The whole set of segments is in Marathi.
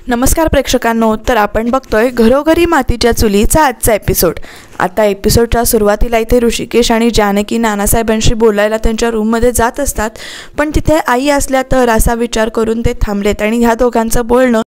नमस्कार प्रेक्षकांनो, तर आपण बघतोय घरोघरी मातीच्या चुलीचा आजचा एपिसोड। आता एपिसोडच्या सुरुवातीला इथे ऋषिकेश आणि जानकी नानासाहेबांशी बोलायला त्यांच्या रूममध्ये जात असतात, पण तिथे आई असल्या तर असा विचार करून ते थांबलेत आणि ह्या दोघांचं बोलणं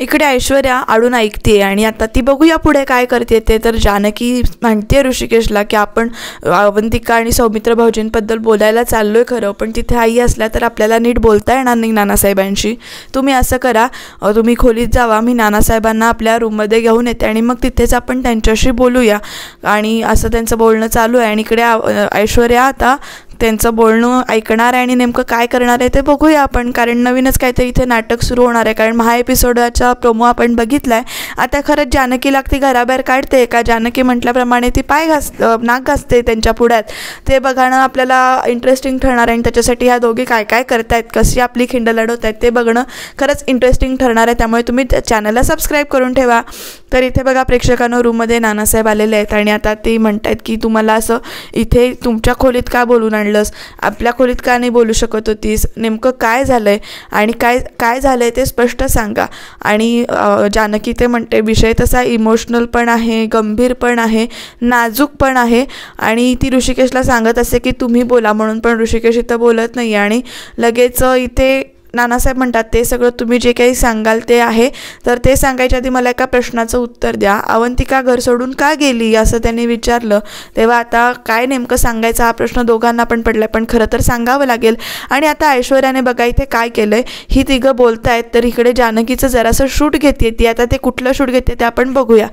इकडे ऐश्वर्या आडून ऐकते आणि आता ती बघूया पुढे काय करते ते। तर जानकी म्हणते ऋषिकेशला की आपण अवंतिका आणि सौमित्र भाऊजींबद्दल बोलायला चाललोय खरं, पण तिथे आई असल्या तर आपल्याला नीट बोलता येणार नाही नानासाहेबांशी। तुम्ही असं करा, तुम्ही खोलीत जावा, मी नानासाहेबांना आपल्या रूममध्ये घेऊन येते आणि मग तिथेच आपण त्यांच्याशी बोलूया। आणि असं त्यांचं बोलणं चालू आहे आणि इकडे ऐश्वर्या आता त्यांचं बोलणं ऐकणार आहे आणि नेमकं काय करणार आहे ते बघूया आपण, कारण नवीनच काहीतरी इथे नाटक सुरू होणार आहे। कारण हा एपिसोडचा प्रोमो आपण बघितला आहे। आता खरंच जानकीला ती घराबाहेर काढते का, जानकी म्हटल्याप्रमाणे ती नाक घासते त्यांच्या पुढ्यात, ते बघणं आपल्याला इंटरेस्टिंग ठरणार आहे आणि त्याच्यासाठी ह्या दोघी काय काय करतायत, कशी आपली खिंड लढवत आहेत ते बघणं खरंच इंटरेस्टिंग ठरणार आहे। त्यामुळे तुम्ही चॅनलला सबस्क्राईब करून ठेवा। तर इथे बघा प्रेक्षकांनो, रूममध्ये नानासाहेब आलेले आहेत आणि आता ते म्हणतात की तुम्हाला असं इथे तुमच्या खोलीत का बोलून आणलंस, आपल्या खोलीत का नाही बोलू शकत होतीस, नेमकं काय झालंय आणि काय झालंय ते स्पष्ट सांगा। आणि जानकी ते म्हणते विषय तसा इमोशनल पण आहे, गंभीर पण आहे, नाजूक पण आहे आणि ती ऋषिकेशला सांगत असते की तुम्ही बोला म्हणून, पण ऋषिकेश इथं बोलत नाही आणि लगेच इथे नानासाहेब म्हणतात ते सगळं तुम्ही जे काही सांगाल ते आहे, तर ते सांगायच्या आधी मला एका प्रश्नाचं उत्तर द्या, अवंतिका घर सोडून का गेली असं त्यांनी विचारलं। तेव्हा आता काय नेमकं सांगायचा हा प्रश्न दोघांना पण पडलाय, पण खरं तर सांगावं लागेल। आणि आता ऐश्वर्याने बघा इथे काय केलंय, ही तिघं बोलतायत तर इकडे जानकीचं जरासं शूट घेते ती। आता ते कुठलं शूट घेते ते आपण बघूया।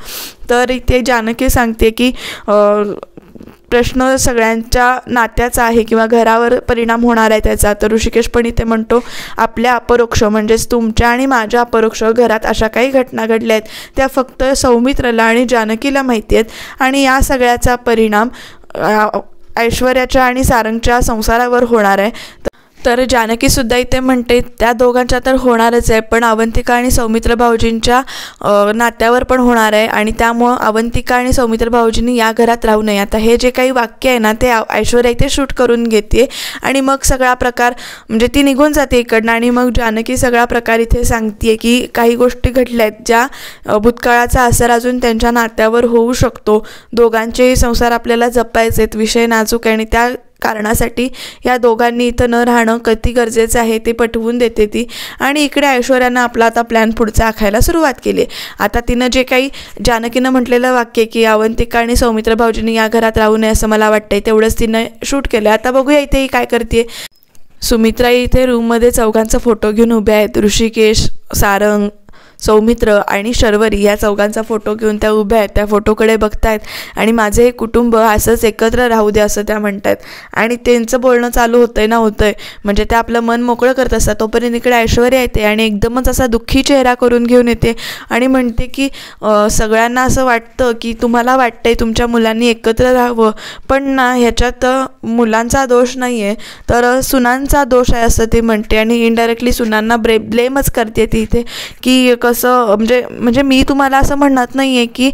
तर इथे जानकी सांगते की प्रश्न सगळ्यांच्या नात्याचा आहे किंवा घरावर परिणाम होणार आहे त्याचा। तर ऋषिकेश पण इथे म्हणतो आपल्या अपरोक्ष म्हणजेच तुमच्या आणि माझ्या अपरोक्ष घरात अशा काही घटना घडल्या आहेत, त्या फक्त सौमित्रला आणि जानकीला माहिती आहेत आणि या सगळ्याचा परिणाम ऐश्वर्याच्या आणि सारंगच्या संसारावर होणार आहे। तर जानकीसुद्धा इथे म्हणते त्या दोघांच्या तर होणारच आहे, पण अवंतिका आणि सौमित्र भाऊजींच्या नात्यावर पण होणार आहे आणि त्यामुळं अवंतिका आणि सौमित्र भाऊजींनी या घरात राहू नये। आता हे जे काही वाक्य आहे ना ते ऐश्वर्या इथे शूट करून घेते आणि मग सगळा प्रकार म्हणजे ती निघून जाते इकडनं आणि मग जानकी सगळा प्रकार इथे सांगते की काही गोष्टी घडल्या आहेत ज्या भूतकाळाचा असर अजून त्यांच्या नात्यावर होऊ शकतो, दोघांचेही संसार आपल्याला जपायचे आहेत, विषय नाजूक आहे आणि त्या कारणासाठी या दोघांनी इथं न राहणं किती गरजेचं आहे ते पटवून देते ती। आणि इकडे ऐश्वर्यानं आपला आता प्लॅन पुढचा आखायला सुरुवात केली। आता तिनं जे काही जानकीनं म्हटलेलं वाक्य की अवंतिका आणि सौमित्र भाऊजींनी या घरात राहू नये असं मला वाटतंय, तेवढंच तिनं शूट केलं। आता बघूया इथे काय करते। सुमित्रा इथे रूममध्ये चौघांचा फोटो घेऊन उभ्या आहेत, ऋषिकेश, सारंग, सौमित्र आणि शर्वरी या चौघांचा फोटो घेऊन त्या उभ्या आहेत, त्या फोटोकडे बघतायत आणि माझे हे कुटुंब असंच एकत्र राहू दे असं त्या म्हणतात आणि त्यांचं बोलणं चालू होतंय म्हणजे ते आपलं मन मोकळं करत असतात। तोपर्यंत इकडे ऐश्वर्या येते आणि एकदमच असा दुःखी चेहरा करून घेऊन येते आणि म्हणते की सगळ्यांना असं वाटतं की तुम्हाला वाटतंय तुमच्या मुलांनी एकत्र राहावं, पण ना ह्याच्यात मुलांचा दोष नाही आहे तर सुनांचा दोष आहे असं ती म्हणते आणि इनडायरेक्टली सुनांना ब्लेमच करते ती इथे की कसं म्हणजे मी तुम्हाला असं म्हणत नाही आहे की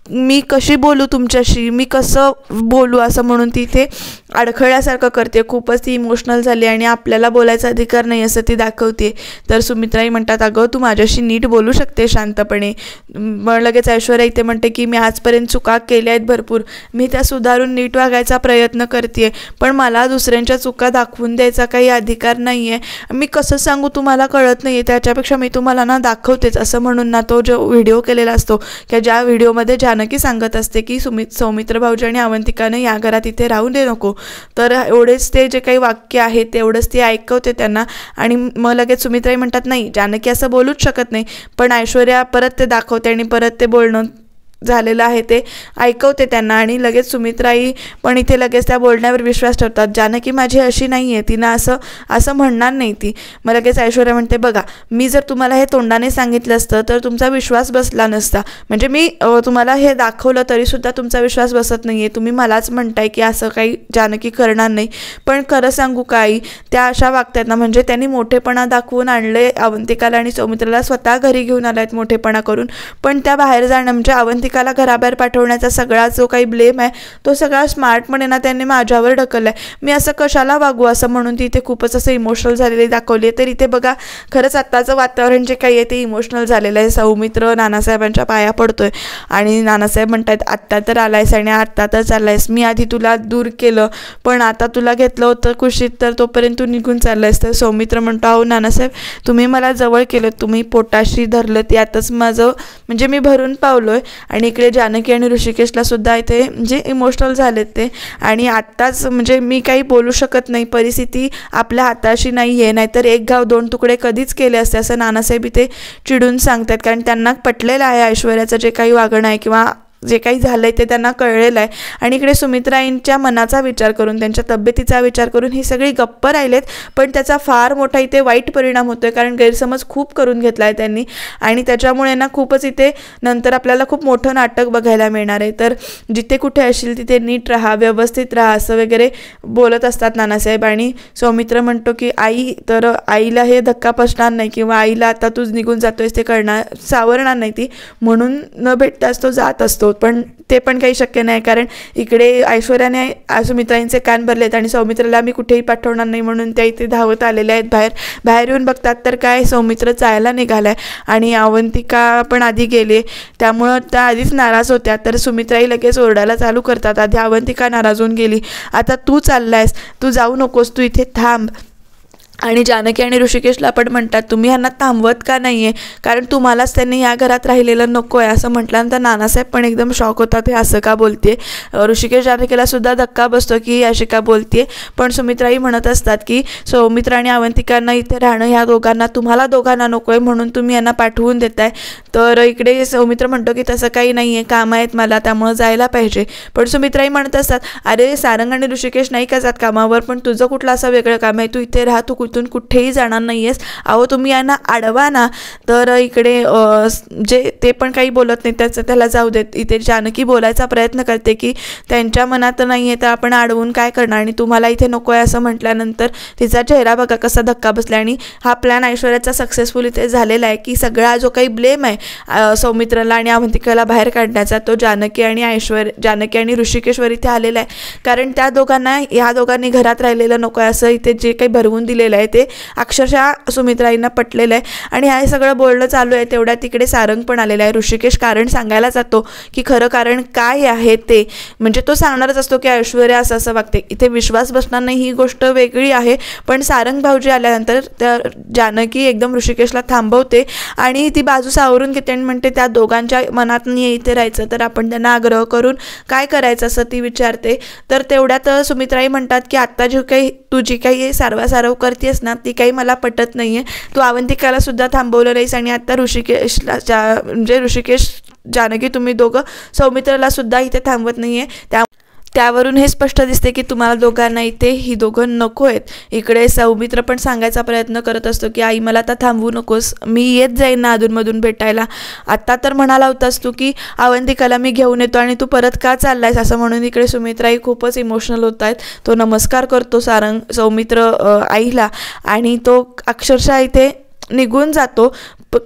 मी कशी बोलू तुमच्याशी, मी कसं बोलू असं म्हणून ती इथे अडखळल्यासारखं करते, खूपच ती इमोशनल झाली आणि आपल्याला बोलायचा अधिकार नाही असं ती दाखवते। तर सुमित्राही म्हणतात अगं तू माझ्याशी नीट बोलू शकते शांतपणे। मग लगेच ऐश्वर्या इथे म्हणते की मी आजपर्यंत चुका केल्या आहेत भरपूर, मी त्या सुधारून नीट वागायचा प्रयत्न करते, पण मला दुसऱ्यांच्या चुका दाखवून द्यायचा काही अधिकार नाही आहे, मी कसं सांगू तुम्हाला कळत नाही आहे, त्याच्यापेक्षा मी तुम्हाला ना दाखवतेच असं म्हणून ना तो जो व्हिडिओ केलेला असतो की ज्या व्हिडिओमध्ये जानकी सांगत असते की सौमित्र भाऊजी आणि अवंतिकानं या घरात इथे राहू दे नको, तर एवढेच ते जे काही वाक्य आहे तेवढंच ती ऐकवते त्यांना आणि मग लगेच सुमित्राही म्हणतात नाही जानकी असं बोलूच शकत नाही, पण ऐश्वर्या परत ते दाखवते आणि परत ते बोलणं झालेलं आहे ते ऐकवते त्यांना आणि लगेच सुमित्राई पण इथे लगेच त्या बोलण्यावर विश्वास ठेवतात। जानकी माझी अशी नाही आहे, तिनं असं म्हणणार नाही ती। मग लगेच ऐश्वर्या म्हणते बघा मी जर तुम्हाला हे तोंडाने सांगितलं असतं तर तुमचा विश्वास बसला नसता, म्हणजे मी तुम्हाला हे दाखवलं तरीसुद्धा तुमचा विश्वास बसत नाही आहे, तुम्ही मलाच म्हणताय की असं काही जानकी करणार नाही, पण खरं सांगू काही त्या अशा वागतात ना, म्हणजे त्यांनी मोठेपणा दाखवून आणले अवंतिकाला आणि सौमित्राला, स्वतः घरी घेऊन आल्या आहेत मोठेपणा करून, पण त्या बाहेर जाणं म्हणजे अवंतिका अवंतिकाला घराबाहेर पाठवण्याचा सगळा जो काही ब्लेम आहे तो सगळा स्मार्टपणे ना त्यांनी माझ्यावर ढकलला आहे, मी असं कशाला वागू असं म्हणून ती इथे खूपच असं इमोशनल झालेली दाखवली आहे. तर इथे बघा खरंच आत्ताचं वातावरण जे काही आहे ते इमोशनल झालेलं आहे. सौमित्र नानासाहेबांच्या पाया पडतोय आणि नानासाहेब म्हणतात आत्ता तर आलायस आणि आत्ता तर चाललायस, मी आधी तुला दूर केलं पण आता तुला घेतलं होतं कुशीत तर तोपर्यंत तू निघून चाललायस. तर सौमित्र म्हणतो अहो नानासाहेब तुम्ही मला जवळ केलं, तुम्ही पोटाशी धरलं, यातच माझं म्हणजे मी भरून पावलोय. आणि इकडे जानकी आणि ऋषिकेशला सुद्धा इथे म्हणजे इमोशनल झालेत ते. आणि आत्ताच म्हणजे मी काही बोलू शकत नाही, परिस्थिती आपल्या हाताशी नाही आहे, नाहीतर एक घाव दोन तुकडे कधीच केले असते असं नानासाहेब इथे चिडून सांगतात. कारण त्यांना पटलेलं आहे ऐश्वर्याचं जे काही वागणं आहे किंवा जे काही झालं आहे ते त्यांना कळलेलं आहे. आणि इकडे सुमित्राईंच्या मनाचा विचार करून त्यांच्या तब्येतीचा विचार करून ही सगळी गप्प राहिलेत, पण त्याचा फार मोठा इथे वाईट परिणाम होतो आहे. कारण गैरसमज खूप करून घेतला आहे त्यांनी आणि त्याच्यामुळे ना खूपच इथे नंतर आपल्याला खूप मोठं नाटक बघायला मिळणार आहे. तर जिथे कुठे असेल तिथे नीट राहा, व्यवस्थित राहा असं वगैरे बोलत असतात नानासाहेब. आणि सौमित्र म्हणतो की आई तर आईला हे धक्का बसणार नाही किंवा आईला आता तू निघून जातोयस ते कळणार सावरणार नाही ती, म्हणून न भेटताच तो जात असतो. पण ते पण काही शक्य नाही कारण इकडे ऐश्वर्याने सुमित्राईंचे कान भरलेत आणि सौमित्राला मी कुठेही पाठवणार नाही म्हणून त्या इथे धावत आलेल्या आहेत. बाहेर येऊन बघतात तर काय सौमित्र जायला निघालाय आणि अवंतिका पण आधी गेले, त्यामुळं त्या आधीच नाराज होत्या. तर सुमित्राई लगेच ओरडायला चालू करतात आधी अवंतिका नाराज होऊन गेली, आता तू चाललायस, तू जाऊ नकोस, तू इथे थांब. आणि जानकी आणि ऋषिकेशला पण म्हणतात तुम्ही ह्यांना थांबवत का नाही आहे, कारण तुम्हालाच त्यांनी या घरात राहिलेलं नको आहे असं म्हटल्यानंतर नानासाहेब पण एकदम शॉक होतात, हे असं का बोलते. ऋषिकेश जानकीला सुद्धा धक्का बसतो की अशी का बोलते. पण सुमित्राई म्हणत असतात की सौमित्र आणि अवंतिकांना इथे राहणं ह्या दोघांना तुम्हाला दोघांना नको आहे म्हणून तुम्ही यांना पाठवून देताय. तर इकडे सौमित्र म्हणतो की तसं काही नाही आहे, कामं आहेत मला त्यामुळं जायला पाहिजे. पण सुमित्राई म्हणत असतात अरे सारंग आणि ऋषिकेश नाही का जात कामावर, पण तुझं कुठलं असं वेगळं काम आहे, तू इथे राहा, तू इथून कुठेही जाणार नाही आहेस, अहो तुम्ही यांना अडवा ना. तर इकडे जे ते पण काही बोलत नाही, त्याचं त्याला जाऊ देत. इथे जानकी बोलायचा प्रयत्न करते की त्यांच्या मनात नाही आहे तर आपण अडवून काय करणार आणि तुम्हाला इथे नको आहे असं म्हटल्यानंतर तिचा चेहरा बघा कसा धक्का बसला. आणि हा प्लॅन ऐश्वर्याचा सक्सेसफुल इथे झालेला आहे की सगळा जो काही ब्लेम आहे सौमित्राला आणि अवंतिकाला बाहेर काढण्याचा तो जानकी आणि ऋषिकेशवर इथे आलेला आहे. कारण त्या दोघांना ह्या दोघांनी घरात राहिलेलं नको आहे असं इथे जे काही भरवून दिलेलं आहे ते अक्षरशः सुमित्राईंना पटलेलं आहे. आणि हे सगळं बोलणं चालू आहे तेवढ्या तिकडे सारंग पण आलेला आहे. ऋषिकेश कारण सांगायला जातो की खरं कारण काय आहे ते, म्हणजे तो सांगणारच असतो की ऐश्वर्या असं असं वागते, इथे विश्वास बसणार नाही ही गोष्ट वेगळी आहे. पण सारंग भाऊजी आल्यानंतर त्या जानकी एकदम ऋषिकेशला थांबवते आणि ती बाजू सावरून घेते आणि म्हणते त्या दोघांच्या मनात नाही इथे राहायचं तर आपण त्यांना आग्रह करून काय करायचं असं ती विचारते. तर तेवढ्यात सुमित्राई म्हणतात की आत्ता तू जी काही सारवासारव करतेस ना ती काही मला पटत नाही आहे, तू अवंतिकाला सुद्धा थांबवलं नाहीस आणि आता ऋषिकेश जानकी तुम्ही दोघं सौमित्राला सुद्धा इथे थांबवत नाही आहे. त्यावरून हे स्पष्ट दिसते की तुम्हाला दोघांना इथे ही दोघं नको आहेत. इकडे सौमित्र पण सांगायचा प्रयत्न करत असतो की आई मला आता थांबवू नकोस, मी येत जाईन ना अधूनमधून भेटायला, आत्ता तर म्हणाला होतास तू की अवंतिकाला मी घेऊन येतो आणि तू परत का चाललायस असं म्हणून इकडे सुमित्राई खूपच इमोशनल होत आहेत. तो नमस्कार करतो सौमित्र आईला आणि तो अक्षरशः इथे निघून जातो.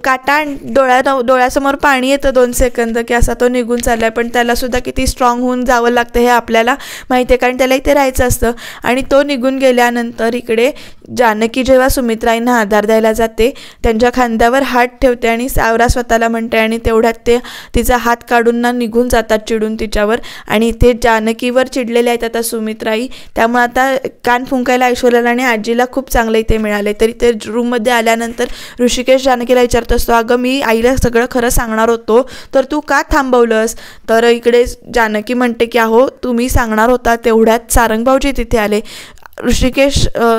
काटा डोळ्यासमोर पाणी येतं 2 सेकंद की असा तो निघून चाललाय. पण त्यालासुद्धा किती स्ट्रॉंग होऊन जावं लागतं हे आपल्याला माहिती आहे कारण त्याला इथे राहायचं असतं. आणि तो निघून गेल्यानंतर इकडे जानकी जेव्हा सुमित्राईंना आधार द्यायला जाते त्यांच्या खांद्यावर हात ठेवते आणि सावरा स्वतःला म्हणते आणि तेवढ्यात ते तिचा हात काढून ना निघून जातात चिडून तिच्यावर. आणि इथे जानकीवर चिडलेले आहेत आता सुमित्राई, त्यामुळे आता कान फुंकायला ऐश्वर्याला आणि आजीला खूप चांगलं इथे मिळाले. तरी ते रूममध्ये आल्यानंतर ऋषिकेश जानकीला विचारत असतो अगं मी आईला सगळं खरं सांगणार होतो तर तू का थांबवलंस. तर इकडे जानकी म्हणते की अहो तुम्ही सांगणार होता तेवढ्यात सारंग भाऊजी तिथे आले. ऋषिकेश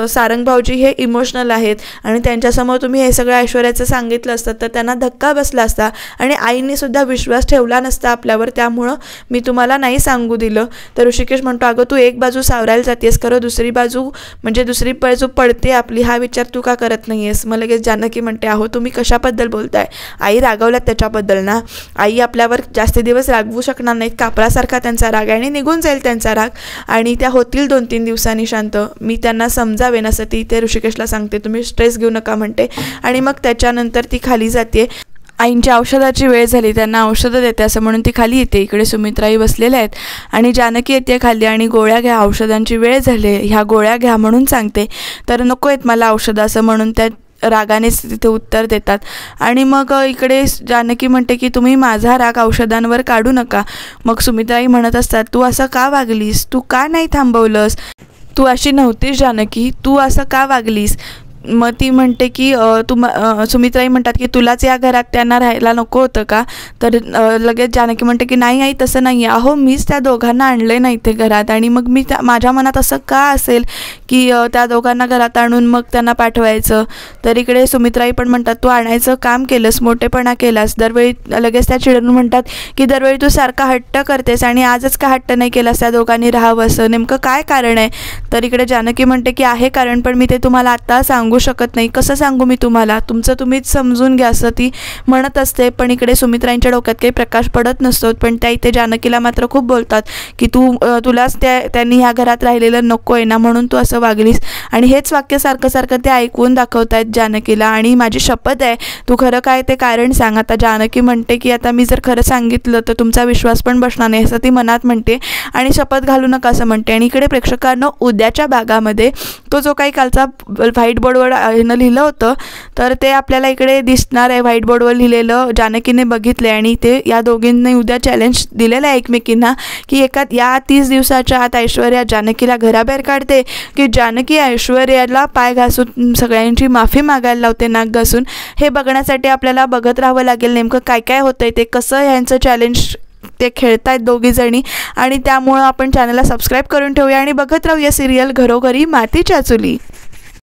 सारंग भाऊजी हे इमोशनल आहेत आणि त्यांच्यासमोर तुम्ही हे सगळं ऐश्वर्याचं सांगितलं असतं तर त्यांना धक्का बसला असता आणि आईने सुद्धा विश्वास ठेवला नसता आपल्यावर, त्यामुळं मी तुम्हाला नाही सांगू दिलं. तर ऋषिकेश म्हणतो अगं तू एक बाजू सावरायला जातेस खरं दुसरी बाजू पडते आपली हा विचार तू का करत नाही आहेस. मग लगेच जानकी म्हणते अहो तुम्ही कशाबद्दल बोलताय, आई रागवल्यात त्याच्याबद्दल ना, आई आपल्यावर जास्ती दिवस रागवू शकणार नाहीत, कापरासारखा त्यांचा राग आहे आणि निघून जाईल त्यांचा राग आणि त्या होतील 2-3 दिवसांनी शांत, मी त्यांना समजावेन असं ती ते ऋषिकेशला सांगते, तुम्ही स्ट्रेस घेऊ नका म्हणते. आणि मग त्याच्यानंतर ती खाली जाते आईंच्या औषधाची वेळ झाली, त्यांना औषधं देते असं म्हणून ती खाली येते. इकडे सुमित्राई बसलेल्या आहेत आणि जानकी येते खाली आणि गोळ्या घ्या, औषधांची वेळ झाली, ह्या गोळ्या घ्या म्हणून सांगते. तर नको आहेत मला औषधं असं म्हणून त्या रागानेच तिथे उत्तर देतात. आणि मग इकडे जानकी म्हणते की तुम्ही माझा राग औषधांवर काढू नका. मग सुमित्राई म्हणत असतात, तू असं का वागलीस, तू का नाही थांबवलंस, तू अशी नव्हतीस जानकी, तू असं का वागलीस. मग ती म्हणते की सुमित्राई म्हणतात की तुलाच या घरात त्यांना राहायला नको होतं का. तर लगेच जानकी म्हणते की नाही आई तसं नाही आहे, अहो मीच त्या दोघांना आणले नाही ते घरात, आणि मग मी माझ्या मनात असं का असेल की त्या दोघांना घरात आणून मग त्यांना पाठवायचं. तर इकडे सुमित्राई पण म्हणतात तू आणायचं काम केलंस, मोठेपणा केलास. दरवेळी लगेच त्या चिडून म्हणतात की दरवेळी तू सारखा हट्ट करतेस आणि आजच का हट्ट नाही केलास त्या दोघांनी राहावं, असं नेमकं काय कारण आहे. तर इकडे जानकी म्हणते की आहे कारण, पण मी ते तुम्हाला आत्ता सांगू शकत नाही. कसं सांगू मी तुम्हाला, तुमचं तुम्हीच समजून घ्या असं ती म्हणत असते. पण इकडे सुमित्रांच्या डोक्यात काही प्रकाश पडत नसतो. पण त्या इथे जानकीला मात्र खूप बोलतात की तुलाच त्यांनी ह्या घरात राहिलेलं नको आहे ना, म्हणून तू असं वागलीस. आणि हेच वाक्य सारखं सारखं ते ऐकून दाखवतायत जानकीला. आणि माझी शपथ आहे तू खरं काय ते कारण सांग. आता जानकी म्हणते की आता मी जर खरं सांगितलं तर तुमचा विश्वास पण बसणार नाही असं ती मनात म्हणते आणि शपथ घालू नका असं म्हणते. आणि इकडे प्रेक्षकांना उद्याच्या भागामध्ये तो जो काही कालचा व्हाईट बोर्डवर लिहिलं होतं तर ते आपल्याला इकडे दिसणार आहे. व्हाईट बोर्डवर लिहिलेलं जानकीने बघितले आणि ते या दोघींनी उद्या चॅलेंज दिलेलं आहे एकमेकींना की या 30 दिवसाच्या आत ऐश्वर्या जानकीला घराबाहेर काढते की जानकी ऐश्वर्याला पाय घासून सगळ्यांची माफी मागायला लावते नाक घासून. हे बघण्यासाठी आपल्याला बघत राहावं लागेल नेमकं काय काय होतंय ते, कसं ह्यांचं चॅलेंज ते खेळतायत दोघीजणी. आणि त्यामुळं आपण चॅनलला सबस्क्राईब करून ठेवूया आणि बघत राहूया सिरियल घरोघरी मातीच्या चुली.